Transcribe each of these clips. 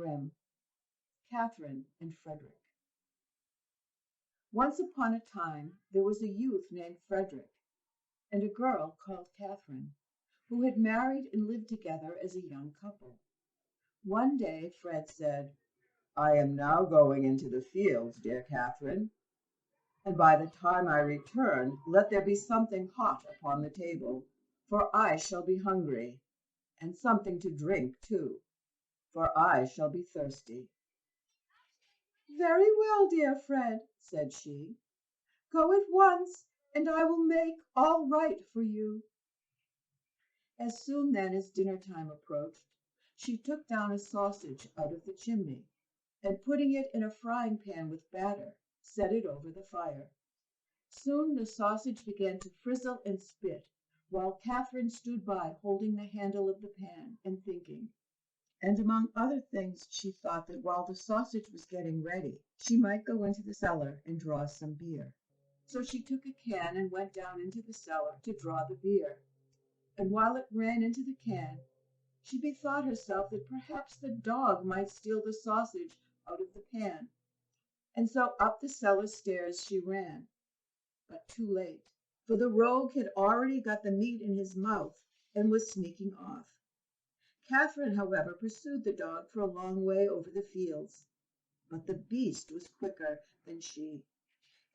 Grimm, Catherine and Frederick. Once upon a time there was a youth named Frederick and a girl called Catherine, who had married and lived together as a young couple. One day Fred said, "I am now going into the fields, dear Catherine, and by the time I return, let there be something hot upon the table, for I shall be hungry, and something to drink too, for I shall be thirsty." "Very well, dear Fred," said she. "Go at once, and I will make all right for you." As soon then as dinner time approached, she took down a sausage out of the chimney, and putting it in a frying pan with batter, set it over the fire. Soon the sausage began to frizzle and spit, while Catherine stood by holding the handle of the pan and thinking. And among other things she thought that while the sausage was getting ready, she might go into the cellar and draw some beer. So she took a can and went down into the cellar to draw the beer. And while it ran into the can, she bethought herself that perhaps the dog might steal the sausage out of the pan. And so up the cellar stairs she ran, but too late, for the rogue had already got the meat in his mouth and was sneaking off. Catherine, however, pursued the dog for a long way over the fields, but the beast was quicker than she,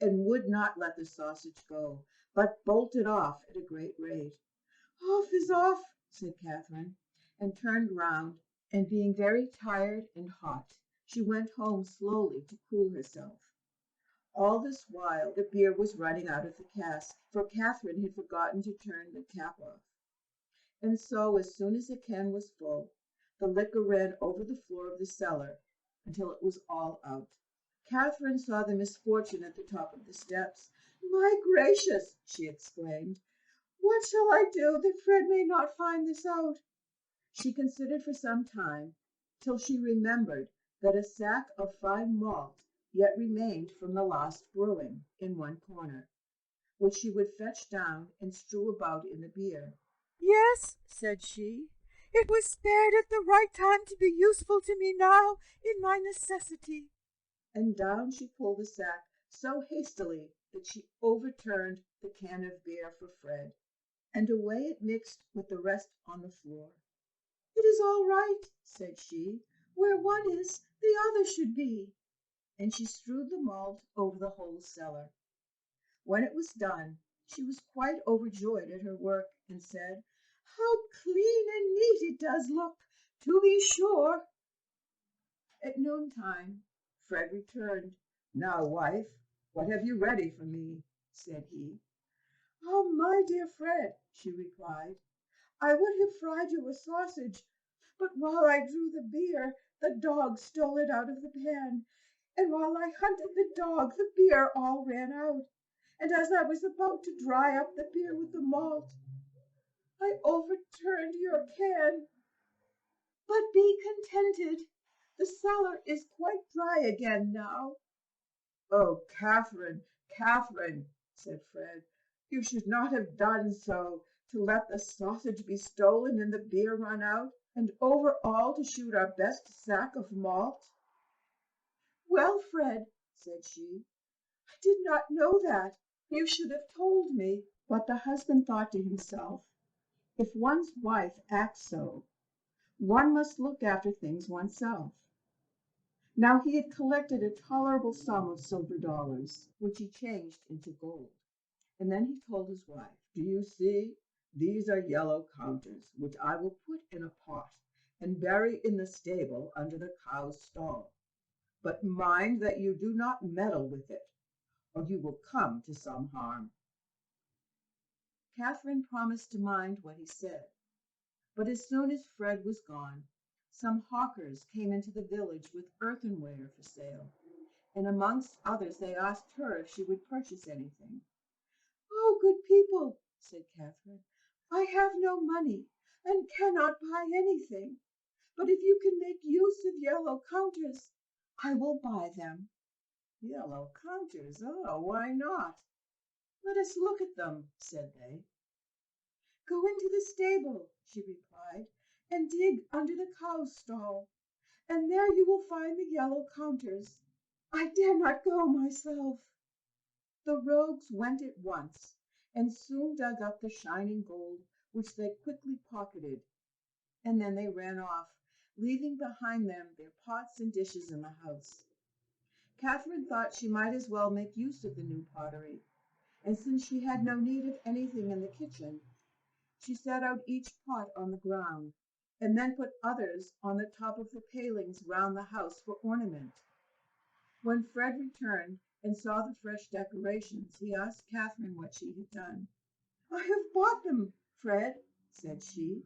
and would not let the sausage go, but bolted off at a great rate. "Off is off," said Catherine, and turned round, and being very tired and hot, she went home slowly to cool herself. All this while the beer was running out of the cask, for Catherine had forgotten to turn the tap off. And so, as soon as the can was full, the liquor ran over the floor of the cellar until it was all out. Catherine saw the misfortune at the top of the steps. "My gracious!" she exclaimed. "What shall I do that Fred may not find this out?" She considered for some time, till she remembered that a sack of fine malt yet remained from the last brewing in one corner, which she would fetch down and strew about in the beer. "Yes," said she, "it was spared at the right time to be useful to me now in my necessity." And down she pulled the sack so hastily that she overturned the can of beer for Fred, and away it mixed with the rest on the floor. "It is all right," said she. "Where one is, the other should be." And she strewed the malt over the whole cellar. When it was done, she was quite overjoyed at her work, and said, "How clean and neat it does look, to be sure!" At noontime Fred returned. "Now, wife, what have you ready for me?" said he. "Oh, my dear Fred," she replied, "I would have fried you a sausage, but while I drew the beer, the dog stole it out of the pan, and while I hunted the dog, the beer all ran out, and as I was about to dry up the beer with the malt, I overturned your can. But be contented, the cellar is quite dry again now." "Oh, Catherine, Catherine," said Fred, "you should not have done so, to let the sausage be stolen and the beer run out, and over all to shoot our best sack of malt." "Well, Fred," said she, "I did not know that. You should have told me." But the husband thought to himself, if one's wife acts so, one must look after things oneself. Now he had collected a tolerable sum of silver dollars, which he changed into gold. And then he told his wife, "Do you see? These are yellow counters, which I will put in a pot and bury in the stable under the cow's stall. But mind that you do not meddle with it, or you will come to some harm." Catherine promised to mind what he said. But as soon as Fred was gone, some hawkers came into the village with earthenware for sale, and amongst others they asked her if she would purchase anything. "Oh, good people," said Catherine, "I have no money and cannot buy anything, but if you can make use of yellow counters, I will buy them." "Yellow counters? Oh, why not?" "Let us look at them," said they. "Go into the stable," she replied, "and dig under the cow's stall. and there you will find the yellow counters. I dare not go myself." The rogues went at once, and soon dug up the shining gold, which they quickly pocketed, and then they ran off, leaving behind them their pots and dishes in the house. Catherine thought she might as well make use of the new pottery, and since she had no need of anything in the kitchen, she set out each pot on the ground, and then put others on the top of the palings round the house for ornament. When Fred returned and saw the fresh decorations, he asked Catherine what she had done. "I have bought them, Fred," said she,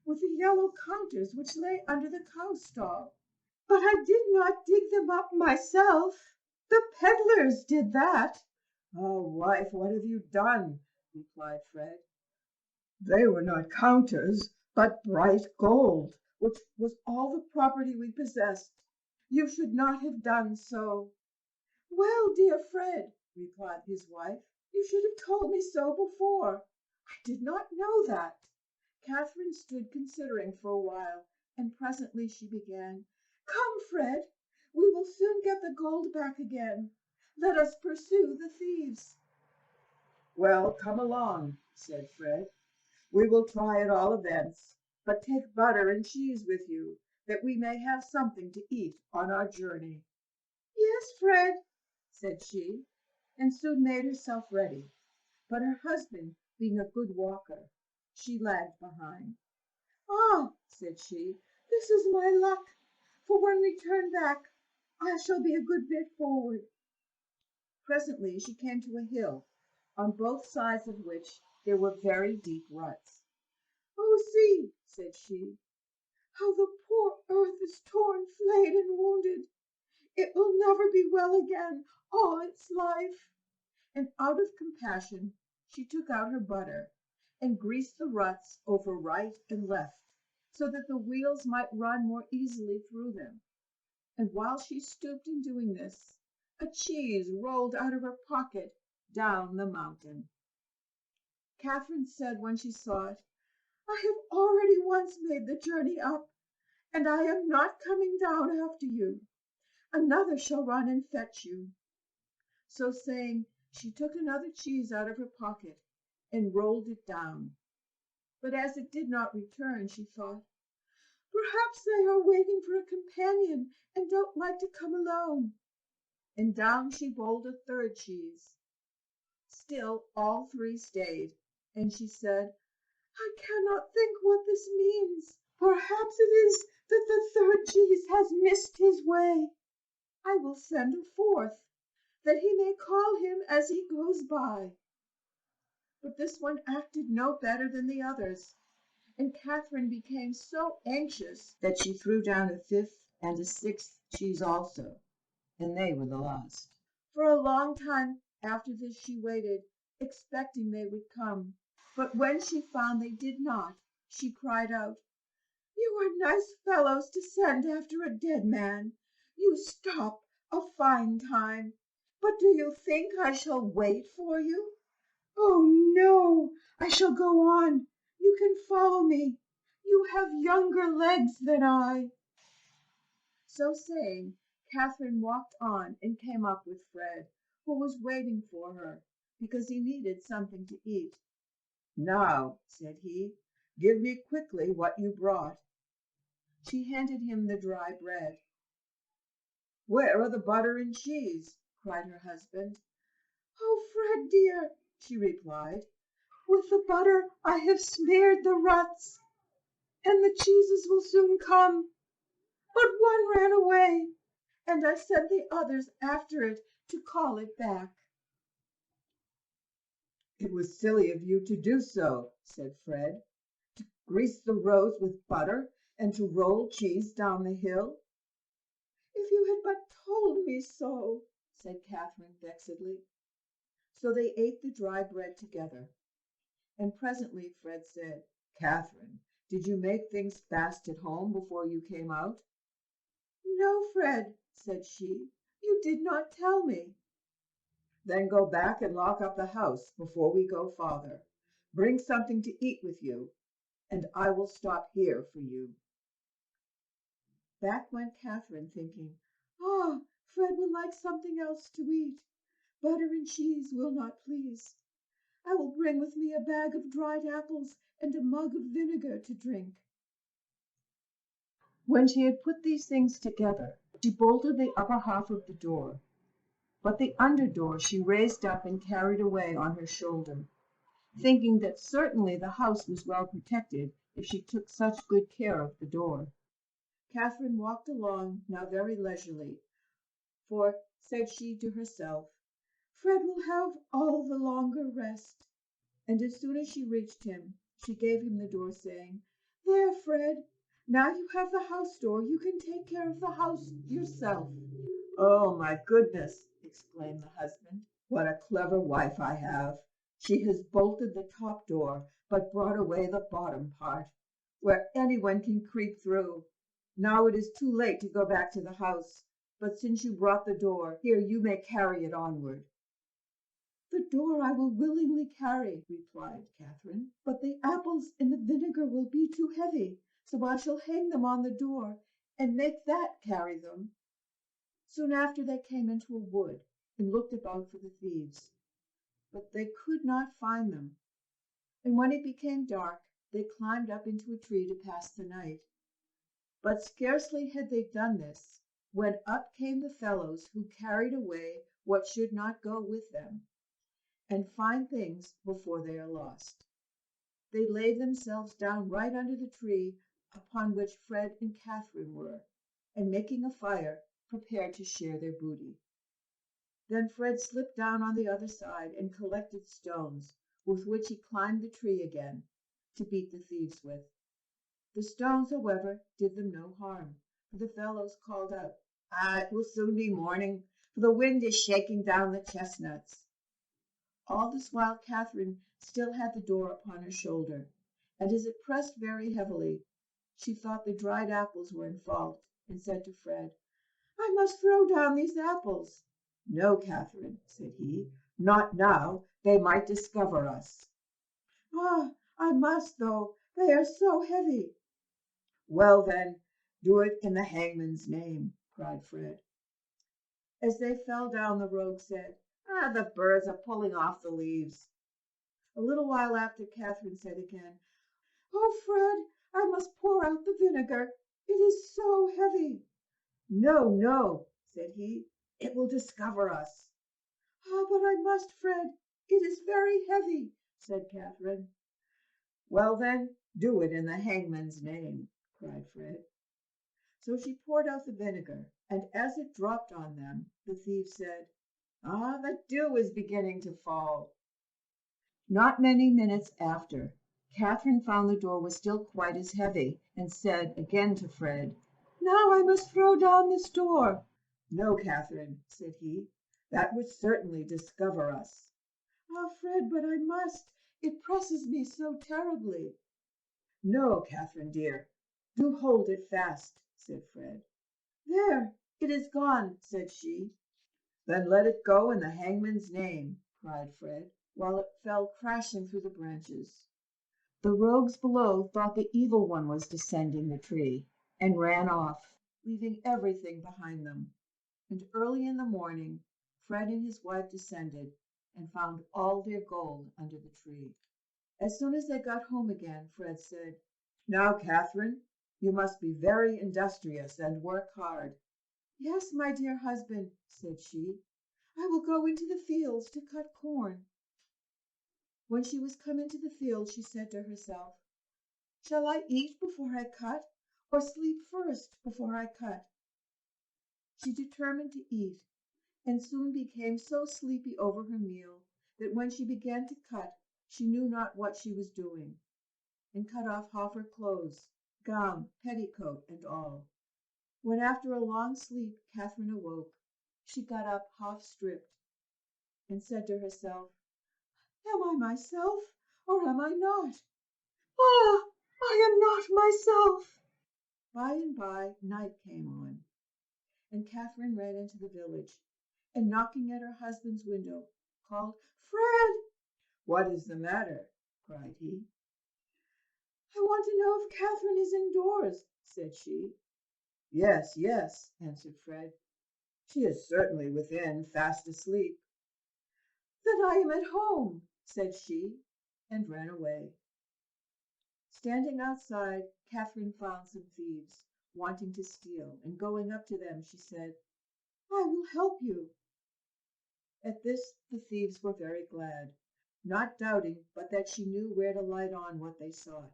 "with the yellow counters which lay under the cow stall. But I did not dig them up myself. The peddlers did that." "Oh, wife, what have you done?" replied Fred. "They were not counters, but bright gold, which was all the property we possessed. You should not have done so." "Well, dear Fred," replied his wife, "you should have told me so before. I did not know that." Catherine stood considering for a while, and presently she began, "Come, Fred, we will soon get the gold back again. Let us pursue the thieves." "Well, come along," said Fred. "We will try at all events, but take butter and cheese with you, that we may have something to eat on our journey." "Yes, Fred," said she, and soon made herself ready. But her husband, being a good walker, she lagged behind. "Ah," said she, "this is my luck, for when we turn back I shall be a good bit forward." Presently she came to a hill, on both sides of which there were very deep ruts. "Oh, see," said she, "how the poor earth is torn, flayed, and wounded. It will never be well again all its life." And out of compassion she took out her butter, and greased the ruts over right and left, so that the wheels might run more easily through them. And while she stooped in doing this, a cheese rolled out of her pocket down the mountain. Catherine said when she saw it, "I have already once made the journey up, and I am not coming down after you. Another shall run and fetch you." So saying, she took another cheese out of her pocket and rolled it down. But as it did not return, she thought, "Perhaps they are waiting for a companion and don't like to come alone." And down she rolled a third cheese. Still all three stayed, and she said, "I cannot think what this means. Perhaps it is that the third cheese has missed his way. I will send a fourth, that he may call him as he goes by." But this one acted no better than the others, and Catherine became so anxious that she threw down a fifth and a sixth cheese also, and they were the last. For a long time after this she waited, expecting they would come, but when she found they did not, she cried out, "You are nice fellows to send after a dead man. You stop a fine time, but do you think I shall wait for you?" "Oh, no, I shall go on. You can follow me. You have younger legs than I." So saying, Catherine walked on and came up with Fred, who was waiting for her, because he needed something to eat. "Now," said he, "give me quickly what you brought." She handed him the dry bread. "Where are the butter and cheese?" cried her husband. "Oh, Fred dear," she replied, "with the butter I have smeared the ruts, and the cheeses will soon come. But one ran away, and I sent the others after it to call it back." "It was silly of you to do so," said Fred, "to grease the roads with butter and to roll cheese down the hill." "If you had but told me so," said Catherine vexedly. So they ate the dry bread together, and presently Fred said, "Catherine, did you make things fast at home before you came out?" "No, Fred," said she, "you did not tell me." "Then go back and lock up the house before we go farther. Bring something to eat with you, and I will stop here for you." Back went Catherine, thinking, "Ah, Fred will like something else to eat. Butter and cheese will not please. I will bring with me a bag of dried apples and a mug of vinegar to drink." When she had put these things together, she bolted the upper half of the door, but the under door she raised up and carried away on her shoulder, thinking that certainly the house was well protected if she took such good care of the door. Catherine walked along, now very leisurely, for, said she to herself, "Fred will have all the longer rest." And as soon as she reached him, she gave him the door, saying, "There, Fred, now you have the house door, you can take care of the house yourself." "Oh, my goodness!" exclaimed the husband. "What a clever wife I have! She has bolted the top door, but brought away the bottom part, where anyone can creep through. Now it is too late to go back to the house, but since you brought the door, here you may carry it onward." "The door I will willingly carry," replied Catherine, "but the apples and the vinegar will be too heavy, so I shall hang them on the door, and make that carry them." Soon after they came into a wood, and looked about for the thieves, but they could not find them, and when it became dark they climbed up into a tree to pass the night. But scarcely had they done this, when up came the fellows who carried away what should not go with them, and find things before they are lost. They laid themselves down right under the tree upon which Fred and Catherine were, and making a fire, prepared to share their booty. Then Fred slipped down on the other side and collected stones, with which he climbed the tree again, to beat the thieves with. The stones, however, did them no harm, for the fellows called out, "Ah, it will soon be morning, for the wind is shaking down the chestnuts." All this while Catherine still had the door upon her shoulder, and as it pressed very heavily, she thought the dried apples were in fault, and said to Fred, "I must throw down these apples." "No, Catherine," said he, "not now. They might discover us." "Ah, I must, though they are so heavy." "Well, then, do it in the hangman's name," cried Fred. As they fell down, the rogue said, "Ah, the birds are pulling off the leaves." A little while after, Catherine said again, "Oh, Fred, I must pour out the vinegar. It is so heavy." "No, no," said he, "it will discover us." "Ah, but I must, Fred. It is very heavy," said Catherine. "Well, then, do it in the hangman's name," cried Fred. So she poured out the vinegar, and as it dropped on them, the thief said, "Ah, the dew is beginning to fall." Not many minutes after, Catherine found the door was still quite as heavy, and said again to Fred, "Now I must throw down this door." "No, Catherine," said he, "that would certainly discover us." "Ah, Fred, but I must. It presses me so terribly." "No, Catherine dear, do hold it fast," said Fred. "There, it is gone," said she. "Then let it go in the hangman's name," cried Fred, while it fell crashing through the branches. The rogues below thought the evil one was descending the tree, and ran off, leaving everything behind them. And early in the morning Fred and his wife descended, and found all their gold under the tree. As soon as they got home again, Fred said, "Now, Catherine, you must be very industrious and work hard." "Yes, my dear husband," said she, "I will go into the fields to cut corn." When she was come into the field, she said to herself, "Shall I eat before I cut, or sleep first before I cut?" She determined to eat, and soon became so sleepy over her meal that when she began to cut she knew not what she was doing, and cut off half her clothes, gown, petticoat, and all. When after a long sleep Catherine awoke, she got up half stripped, and said to herself, "Am I myself, or am I not? Ah, I am not myself." By and by night came on, and Catherine ran into the village, and knocking at her husband's window, called, "Fred!" "What is the matter?" cried he. "I want to know if Catherine is indoors," said she. Yes, yes, answered Fred. She is certainly within, fast asleep. Then I am at home, said she, and ran away. Standing outside, Catherine found some thieves, wanting to steal, and going up to them, she said, I will help you. At this the thieves were very glad, not doubting but that she knew where to light on what they sought.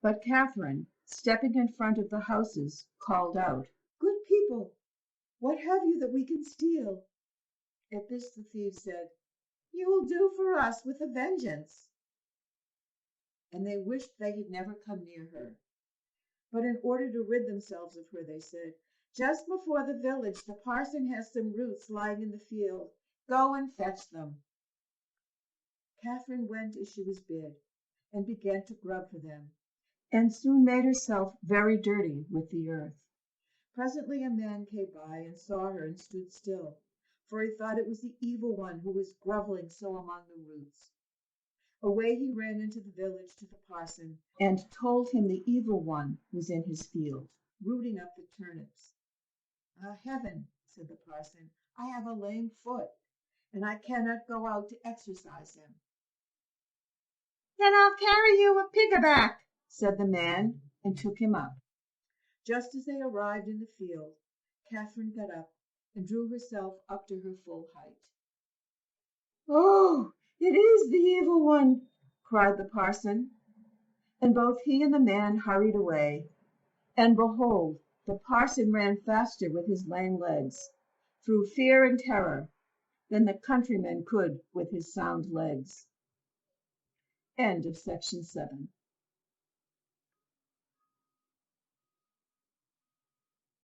But Catherine, stepping in front of the houses, called out, Good people, what have you that we can steal? At this the thieves said, You will do for us with a vengeance. And they wished they had never come near her. But in order to rid themselves of her, they said, Just before the village the parson has some roots lying in the field. Go and fetch them. Catherine went as she was bid, and began to grub for them, and soon made herself very dirty with the earth. Presently a man came by and saw her and stood still, for he thought it was the evil one who was groveling so among the roots. Away he ran into the village to the parson, and told him the evil one was in his field, rooting up the turnips. Ah, heaven, said the parson, I have a lame foot, and I cannot go out to exercise him. Then I'll carry you a piggyback, said the man, and took him up. Just as they arrived in the field, Catherine got up and drew herself up to her full height. Oh, it is the evil one, cried the parson, and both he and the man hurried away. And behold, the parson ran faster with his lame legs, through fear and terror, than the countryman could with his sound legs. End of section 7.